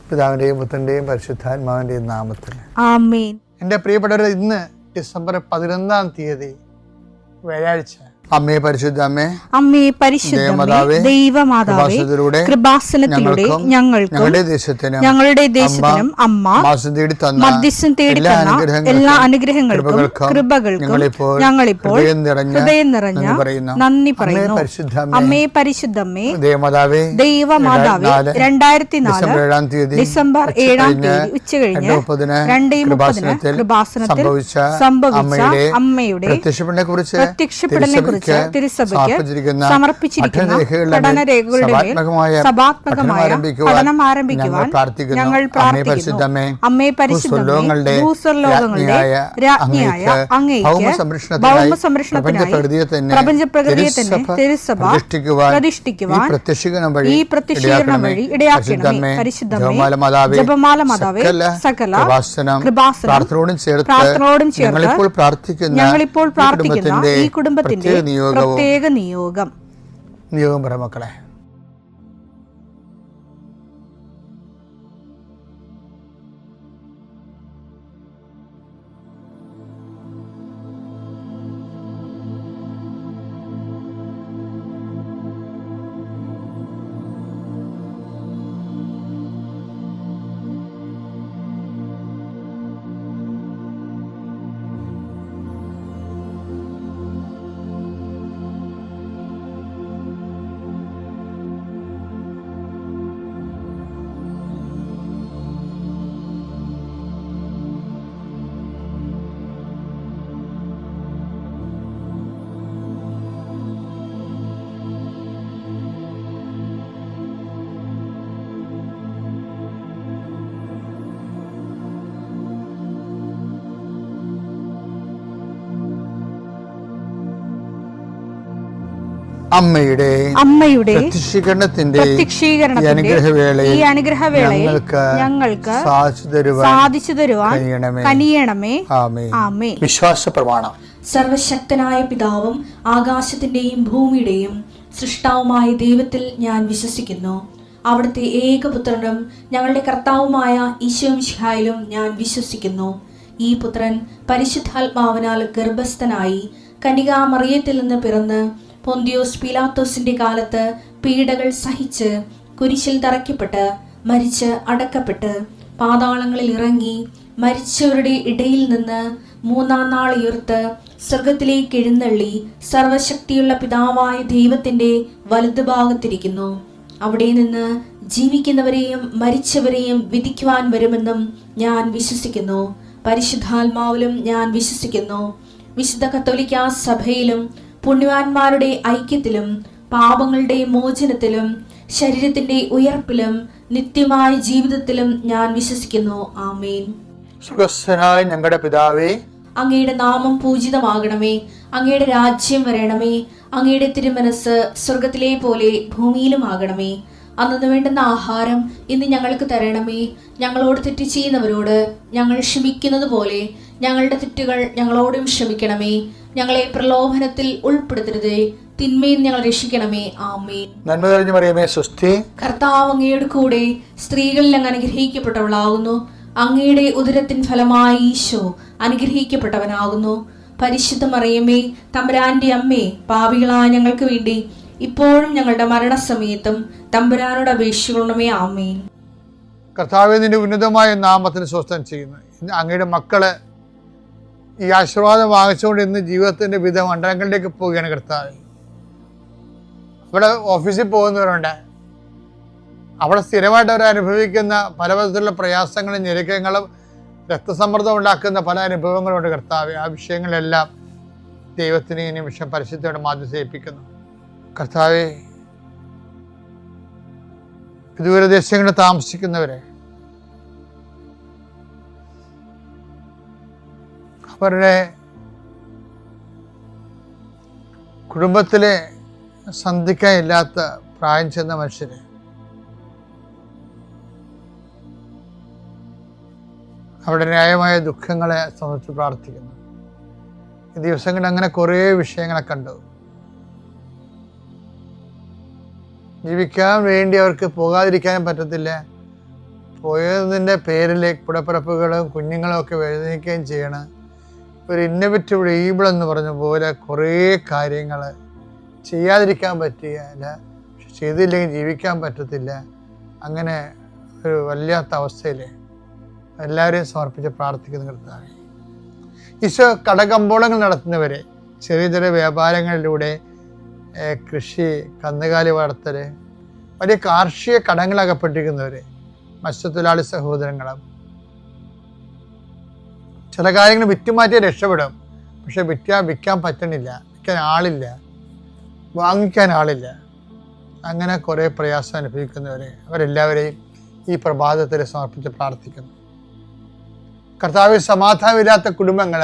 പിതാവിൻ്റെയും പുത്രൻ്റെയും പരിശുദ്ധാത്മാവിൻ്റെയും നാമത്തിൽ ആമേൻ. എൻ്റെ പ്രിയപ്പെട്ടവരെ, ഇന്ന് ഡിസംബർ 11 വ്യാഴാഴ്ച. അമ്മേ പരിശുദ്ധ അമ്മേ, അമ്മേ പരിശുദ്ധ ദൈവമാതാവേ, കൃപാസനത്തിലൂടെ ഞങ്ങൾക്കും ഞങ്ങളുടെ ദേശത്തിനും അമ്മ മധ്യസ്ഥം തേടി തന്ന എല്ലാ അനുഗ്രഹങ്ങൾക്കും കൃപകൾക്കും ഞങ്ങളിപ്പോൾ ഹൃദയം നിറഞ്ഞ നന്ദി പറയുന്നു. അമ്മേ പരിശുദ്ധമ്മേ ദൈവമാതാവേ, 2004 ഡിസംബർ 7 ഉച്ചകഴിഞ്ഞ് 2:30 കൃപാസനത്തിൽ സംഭവിച്ച അമ്മയുടെ പ്രത്യക്ഷപ്പെടലിനെ കുറിച്ച് തിരുസഭയ്ക്ക് സമർപ്പിച്ചിരിക്കുന്ന പഠനരേഖകളുടെ മേൽ സഭാത്മകമായ പഠനം ആരംഭിക്കുവാൻ ഞങ്ങൾ പ്രാർത്ഥിക്കുന്നു. അമ്മേ പരിശുദ്ധമേ, ഭൂസ്വർലോകങ്ങളുടെ രാജ്ഞിയായ അങ്ങേയ്ക്ക് ഭൗമസംരക്ഷണത്തിനായി പ്രപഞ്ചപ്രകൃതിയെ തന്നെ തിരുസഭ പ്രതിഷ്ഠിക്കുവാൻ ഈ പ്രത്യക്ഷീകരണം വഴി ഇടയാക്കണമേ. പരിശുദ്ധമേ, ജപമാല മാതാവേ, സകല കൃപാസനം പ്രാർത്ഥനയോടും ചേർത്ത് ഞങ്ങളിപ്പോൾ പ്രാർത്ഥിക്കുന്ന ഈ കുടുംബത്തിന്റെ പ്രത്യേക നിയോഗം പറ മക്കളെ. അമ്മയുടെ പ്രത്യക്ഷീകരണത്തിന്റെ ഈ അനുഗ്രഹവേളയിൽ ഞങ്ങൾക്ക് സാധിച്ചു തരുവാൻ കനിയണമേ. ആമേൻ. വിശ്വാസ പ്രമാണം. സർവശക്തനായ പിതാവും ആകാശത്തിന്റെയും ഭൂമിയുടെയും സൃഷ്ടാവുമായ ദൈവത്തിൽ ഞാൻ വിശ്വസിക്കുന്നു. അവിടുത്തെ ഏകപുത്രനും ഞങ്ങളുടെ കർത്താവുമായ ഈശോ മിശിഹായിലും ഞാൻ വിശ്വസിക്കുന്നു. ഈ പുത്രൻ പരിശുദ്ധാത്മാവിനാൽ ഗർഭസ്ഥനായി കന്യകാമറിയത്തിൽ നിന്ന് പിറന്ന് പൊന്തിയോസ് പീലാത്തോസിന്റെ കാലത്ത് പീഡകൾ സഹിച്ച് കുരിശിൽ തറയ്ക്കപ്പെട്ട് മരിച്ച് അടക്കപ്പെട്ട് പാതാളങ്ങളിൽ ഇറങ്ങി മരിച്ചവരുടെ ഇടയിൽ നിന്ന് 3-ാം നാൾ ഉയർത്ത് സ്വർഗത്തിലേക്ക് എഴുന്നള്ളി സർവശക്തിയുള്ള പിതാവായ ദൈവത്തിന്റെ വലതുഭാഗത്തിരിക്കുന്നു. അവിടെ നിന്ന് ജീവിക്കുന്നവരെയും മരിച്ചവരെയും വിധിക്കുവാൻ വരുമെന്നും ഞാൻ വിശ്വസിക്കുന്നു. പരിശുദ്ധാത്മാവിലും ഞാൻ വിശ്വസിക്കുന്നു. വിശുദ്ധ കത്തോലിക്കാ സഭയിലും പുണ്യവാന്മാരുടെ ഐക്യത്തിലും പാപങ്ങളുടെ മോചനത്തിലും ശരീരത്തിന്റെ ഉയർപ്പിലും നിത്യമായ ജീവിതത്തിലും ഞാൻ വിശ്വസിക്കുന്നു. ആമേൻ. സുഖസ്ഥനായ ഞങ്ങളുടെ പിതാവേ, അങ്ങയുടെ നാമം പൂജിതമാകണമേ. അങ്ങയുടെ രാജ്യം വരണമേ. അങ്ങയുടെ തിരുമനസ് സ്വർഗത്തിലെ പോലെ ഭൂമിയിലും ആകണമേ. അന്നു വേണ്ടുന്ന ആഹാരം ഇന്ന് ഞങ്ങൾക്ക് തരണമേ. ഞങ്ങളോട് തെറ്റ് ചെയ്യുന്നവരോട് ഞങ്ങൾ ക്ഷമിക്കുന്നത് പോലെ ഞങ്ങളുടെ തെറ്റുകൾ ഞങ്ങളോടും ക്ഷമിക്കണമേ. ഞങ്ങളെ പ്രലോഭനത്തിൽ ഉൾപ്പെടുത്തരുതേ, തിന്മയിൽ ഞങ്ങൾ രക്ഷിക്കണമേ. ആമേൻ. നന്മ നിറഞ്ഞ മറിയമേ, സ്വസ്തി. കർത്താവ് അങ്ങയുടെ കൂടെ സ്ത്രീകളിൽ അങ്ങ് അനുഗ്രഹിക്കപ്പെട്ടവളാകുന്നു. അങ്ങയുടെ ഉദരത്തിൻ ഫലമായി ഈശോ അനുഗ്രഹിക്കപ്പെട്ടവനാകുന്നു. പരിശുദ്ധ മറിയമേ, തമ്പുരാന്റെ അമ്മേ, പാപികളായ ഞങ്ങൾക്ക് വേണ്ടി ഇപ്പോഴും ഞങ്ങളുടെ മരണസമയത്തും തമ്പുരാനോട് അപേക്ഷിക്കണമേ. ആമേൻ. കർത്താവേ, നിന്റെ ഉന്നതമായ നാമത്തിന് സ്വസ്ഥം ചെയ്യുന്നു. അങ്ങയുടെ മക്കള് ഈ ആശീർവാദം വാങ്ങിച്ചുകൊണ്ട് ഇന്ന് ജീവിതത്തിന്റെ വിവിധ മണ്ഡലങ്ങളിലേക്ക് പോവുകയാണ്. കർത്താവ്, അവിടെ ഓഫീസിൽ പോകുന്നവരുണ്ട്, അവിടെ സ്ഥിരമായിട്ട് അവർ അനുഭവിക്കുന്ന പല വിധത്തിലുള്ള പ്രയാസങ്ങളും ഞെരുക്കങ്ങളും രക്തസമ്മർദ്ദം ഉണ്ടാക്കുന്ന പല അനുഭവങ്ങളുണ്ട്. കർത്താവ്, ആ വിഷയങ്ങളെല്ലാം ദൈവത്തിന് ഈ നിമിഷം പരിശുദ്ധയോടെ മാധ്യസേൽപ്പിക്കുന്നു. കർത്താവെ, ദൂരദേശങ്ങളിൽ താമസിക്കുന്നവരെ, അവരുടെ കുടുംബത്തിലെ സന്ധിക്കാനില്ലാത്ത പ്രായം ചെന്ന മനുഷ്യര്, അവരുടെ ന്യായമായ ദുഃഖങ്ങളെ സംബന്ധിച്ച് പ്രാർത്ഥിക്കുന്നു. ഈ ദിവസങ്ങളിൽ അങ്ങനെ കുറേ വിഷയങ്ങളെ കണ്ടു. ജീവിക്കാൻ വേണ്ടി അവർക്ക് പോകാതിരിക്കാനും പറ്റത്തില്ല, പോയതിൻ്റെ പേരിൽ കൂടപ്പിറപ്പുകളും കുഞ്ഞുങ്ങളും ഒക്കെ വേദനിക്കുകയും ചെയ്യണം. ഒരു ഇന്നോവേറ്റീവ് ഈബിൾ എന്ന് പറഞ്ഞ പോലെ കുറേ കാര്യങ്ങൾ ചെയ്യാതിരിക്കാൻ പറ്റുകയില്ല, ചെയ്തില്ലെങ്കിൽ ജീവിക്കാൻ പറ്റത്തില്ല. അങ്ങനെ ഒരു വല്ലാത്ത അവസ്ഥയിൽ എല്ലാവരെയും സമർപ്പിച്ച് പ്രാർത്ഥിക്കുന്ന കർത്താവേ, ഈശോ കടകമ്പോളങ്ങൾ നടത്തുന്നവരെ, ചെറിയ ചെറിയ വ്യാപാരങ്ങളിലൂടെ കൃഷി, കന്നുകാലി വളർത്തൽ, വലിയ കാർഷിക കടങ്ങളകപ്പെട്ടിരിക്കുന്നവരെ, മത്സ്യത്തൊഴിലാളി സഹോദരങ്ങളും, ചില കാര്യങ്ങൾ വിറ്റുമാറ്റി രക്ഷപ്പെടും, പക്ഷെ വിൽക്കാൻ പറ്റണില്ല, വിൽക്കാൻ ആളില്ല, വാങ്ങിക്കാൻ ആളില്ല. അങ്ങനെ കുറേ പ്രയാസം അനുഭവിക്കുന്നവരെ, അവരെല്ലാവരെയും ഈ പ്രഭാതത്തിൽ സമർപ്പിച്ച് പ്രാർത്ഥിക്കുന്നു. കർത്താവിൽ സമാധാനമില്ലാത്ത കുടുംബങ്ങൾ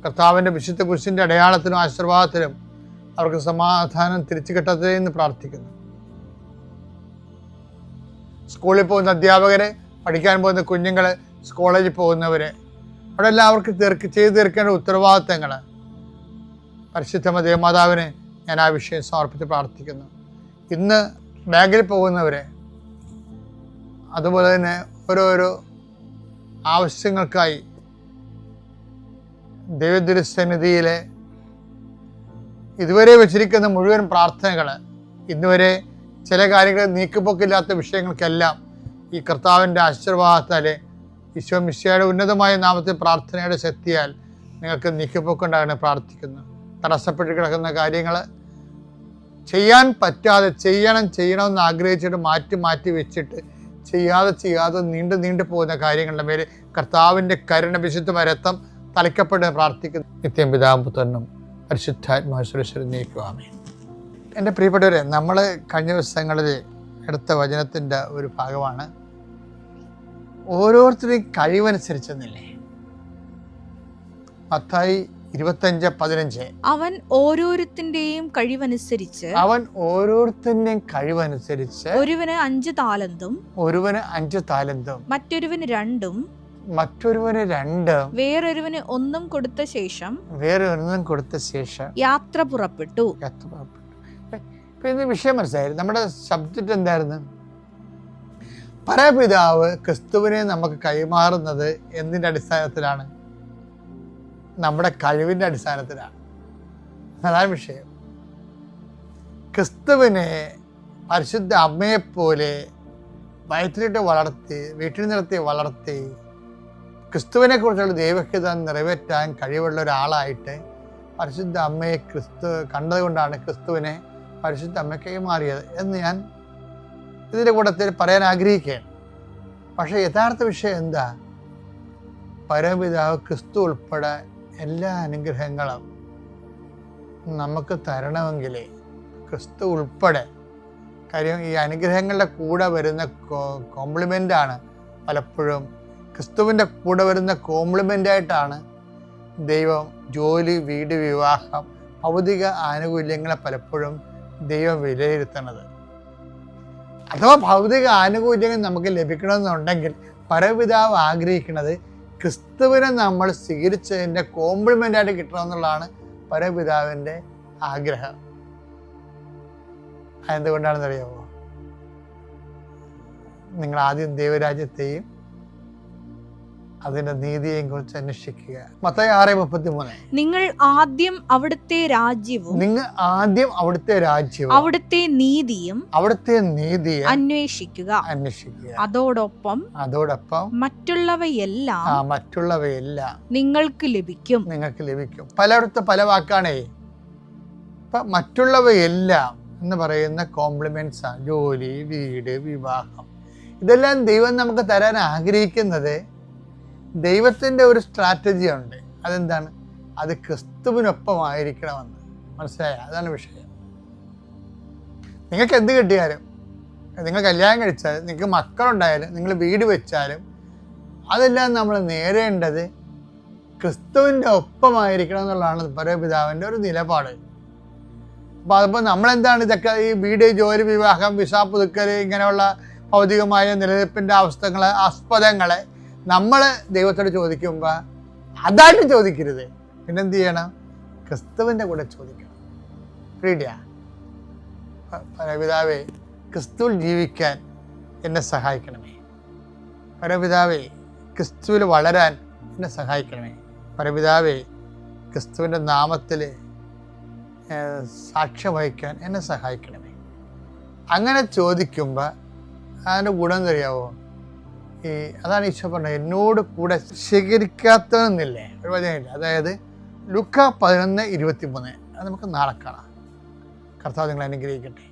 കർത്താവിൻ്റെ വിശുദ്ധ കുരിശിൻ്റെ അടയാളത്തിനും ആശീർവാദത്തിലും അവർക്ക് സമാധാനം തിരിച്ചു കിട്ടട്ടെ എന്ന് പ്രാർത്ഥിക്കുന്നു. സ്കൂളിൽ പോകുന്ന അധ്യാപകരെ, പഠിക്കാൻ പോകുന്ന കുഞ്ഞുങ്ങൾ, കോളേജിൽ പോകുന്നവരെ, അവിടെ എല്ലാം അവർക്ക് ചെയ്തു തീർക്കേണ്ട ഉത്തരവാദിത്തങ്ങൾ പരിശുദ്ധ ദേവമാതാവിനെ ഞാൻ ആ വിഷയം സമർപ്പിച്ച് പ്രാർത്ഥിക്കുന്നു. ഇന്ന് ബാങ്കിൽ പോകുന്നവരെ, അതുപോലെ തന്നെ ഓരോരോ ആവശ്യങ്ങൾക്കായി ദൈവദുരസന്നിധിയിലെ ഇതുവരെ വെച്ചിരിക്കുന്ന മുഴുവൻ പ്രാർത്ഥനകൾ, ഇന്നുവരെ ചില കാര്യങ്ങൾ നീക്കുപോക്കില്ലാത്ത വിഷയങ്ങൾക്കെല്ലാം ഈ കർത്താവിൻ്റെ ആശീർവാദത്താലെ ഈശോ മിശിഹായുടെ ഉന്നതമായ നാമത്തിൽ പ്രാർത്ഥനയുടെ ശക്തിയാൽ നിങ്ങൾക്ക് നീക്കുപോക്കുണ്ടാകണം പ്രാർത്ഥിക്കുന്നു. തടസ്സപ്പെട്ട് കിടക്കുന്ന കാര്യങ്ങൾ ചെയ്യാൻ പറ്റാതെ ചെയ്യണമെന്ന് ആഗ്രഹിച്ചിട്ട് മാറ്റി വെച്ചിട്ട് ചെയ്യാതെ നീണ്ടു പോകുന്ന കാര്യങ്ങളുടെ മേലെ കർത്താവിൻ്റെ കരുണ വിശുദ്ധമായ രക്തം തളിക്കപ്പെട്ട് പ്രാർത്ഥിക്കുന്നു. നിത്യം പിതാവും പുത്രനും പരിശുദ്ധാത്മാശ്വരശ്വരം നീക്കുവാമേ. എൻ്റെ പ്രിയപ്പെട്ടവരെ, നമ്മൾ കഴിഞ്ഞ ദിവസങ്ങളിൽ എടുത്ത വചനത്തിൻ്റെ ഒരു ഭാഗമാണ് ഓരോരുത്തരുടെയും കഴിവനുസരിച്ചെന്നില്ലേ. മത്തായി 25:15 അവൻ ഓരോരുത്തരുടെയും കഴിവനുസരിച്ച് ഒരുവന് 5 താലന്തും മറ്റൊരുവന് 2 വേറൊരുവന് 1 കൊടുത്ത ശേഷം യാത്ര പുറപ്പെട്ടു. ഇന്ന് വിഷയം മനസ്സിലായി. നമ്മുടെ സബ്ജക്റ്റ് എന്തായിരുന്നു? പരപിതാവ് ക്രിസ്തുവിനെ നമുക്ക് കൈമാറുന്നത് എന്തിൻ്റെ അടിസ്ഥാനത്തിലാണ്? നമ്മുടെ കഴിവിൻ്റെ അടിസ്ഥാനത്തിലാണ്. അതാണ് വിഷയം. ക്രിസ്തുവിനെ പരിശുദ്ധ അമ്മയെപ്പോലെ വയറ്റിലിട്ട് വളർത്തി, വീട്ടിൽ നിർത്തി വളർത്തി, ക്രിസ്തുവിനെ കുറിച്ചുള്ള ദൈവഹിതം നിറവേറ്റാൻ കഴിവുള്ള ഒരാളായിട്ട് പരിശുദ്ധ അമ്മയെ ക്രിസ്തു കണ്ടതുകൊണ്ടാണ് ക്രിസ്തുവിനെ പരിശുദ്ധ അമ്മ കൈമാറിയത് എന്ന് ഞാൻ ഇതിൻ്റെ കൂട്ടത്തിൽ പറയാൻ ആഗ്രഹിക്കുകയാണ്. പക്ഷേ യഥാർത്ഥ വിഷയം എന്താ? പരമപിതാവ് ക്രിസ്തു ഉൾപ്പെടെ എല്ലാ അനുഗ്രഹങ്ങളും നമുക്ക് തരണമെങ്കിൽ ക്രിസ്തു ഉൾപ്പെടെ, കാര്യം ഈ അനുഗ്രഹങ്ങളുടെ കൂടെ വരുന്ന കോംപ്ലിമെൻ്റാണ് പലപ്പോഴും, ക്രിസ്തുവിൻ്റെ കൂടെ വരുന്ന കോംപ്ലിമെൻ്റായിട്ടാണ് ദൈവം ജോലി, വീട്, വിവാഹം, ഭൗതിക ആനുകൂല്യങ്ങളെ പലപ്പോഴും ദൈവം വിലയിരുത്തുന്നത്. അഥവാ ഭൗതിക ആനുകൂല്യങ്ങൾ നമുക്ക് ലഭിക്കണമെന്നുണ്ടെങ്കിൽ പരപിതാവ് ആഗ്രഹിക്കുന്നത് ക്രിസ്തുവിനെ നമ്മൾ സ്വീകരിച്ചതിൻ്റെ കോംപ്ലിമെൻ്റായിട്ട് കിട്ടണമെന്നുള്ളതാണ് പരപിതാവിൻ്റെ ആഗ്രഹം. അതെന്തുകൊണ്ടാണെന്നറിയാമോ? നിങ്ങൾ ആദ്യം ദൈവരാജ്യത്തെയും അതിന്റെ നീതിയെയും കുറിച്ച് അന്വേഷിക്കുക. മത്തായി 6:33 നിങ്ങൾ ആദ്യം അവിടുത്തെ രാജ്യവും അവിടുത്തെ നീതിയും അന്വേഷിക്കുക. അതോടൊപ്പം മറ്റുള്ളവയെല്ലാം നിങ്ങൾക്ക് ലഭിക്കും. പലയിടത്ത് പല വാക്കാണേ. ഇപ്പൊ മറ്റുള്ളവയെല്ലാം എന്ന് പറയുന്ന കോംപ്ലിമെന്റ്സ് ആണ്. ജോലി, വീട്, വിവാഹം, ഇതെല്ലാം ദൈവം നമുക്ക് തരാൻ ആഗ്രഹിക്കുന്നത് ദൈവത്തിൻ്റെ ഒരു സ്ട്രാറ്റജി ഉണ്ട്. അതെന്താണ്? അത് ക്രിസ്തുവിനൊപ്പമായിരിക്കണമെന്ന്. മനസ്സിലായ? അതാണ് വിഷയം. നിങ്ങൾക്ക് എന്ത് കിട്ടിയാലും, നിങ്ങൾ കല്യാണം കഴിച്ചാലും, നിങ്ങൾക്ക് മക്കളുണ്ടായാലും, നിങ്ങൾ വീട് വെച്ചാലും, അതെല്ലാം നമ്മൾ നേടേണ്ടത് ക്രിസ്തുവിൻ്റെ ഒപ്പമായിരിക്കണം എന്നുള്ളതാണ് പരമപിതാവിൻ്റെ ഒരു നിലപാട്. അപ്പോൾ അതിപ്പോൾ നമ്മളെന്താണ് ഇതൊക്കെ ഈ വീട്, ജോലി, വിവാഹം, വിസ പുതുക്കൽ, ഇങ്ങനെയുള്ള ഭൗതികമായ നിലനിൽപ്പിൻ്റെ ആസ്പദങ്ങളെ നമ്മൾ ദൈവത്തോട് ചോദിക്കുമ്പോൾ അതായിട്ട് ചോദിക്കരുത്. പിന്നെന്ത് ചെയ്യണം? ക്രിസ്തുവിൻ്റെ കൂടെ ചോദിക്കണം. ഫ്രീഡിയാ പരപിതാവേ, ക്രിസ്തുവിൽ ജീവിക്കാൻ എന്നെ സഹായിക്കണമേ. പരപിതാവേ, ക്രിസ്തുവിൽ വളരാൻ എന്നെ സഹായിക്കണമേ. പരപിതാവേ, ക്രിസ്തുവിൻ്റെ നാമത്തിൽ സാക്ഷ്യം വഹിക്കാൻ എന്നെ സഹായിക്കണമേ. അങ്ങനെ ചോദിക്കുമ്പോൾ അതിൻ്റെ ഗുണം അറിയാവോ? അതാണ് ഈശോ പറഞ്ഞത്, എന്നോട് കൂടെ സ്വീകരിക്കാത്തതെന്നില്ലേ ഒരു വചനമില്ല. അതായത് ലൂക്ക 11:23. അത് നമുക്ക് നാളെ കാണാം. കർത്താവ് നിങ്ങളെ അനുഗ്രഹിക്കട്ടെ.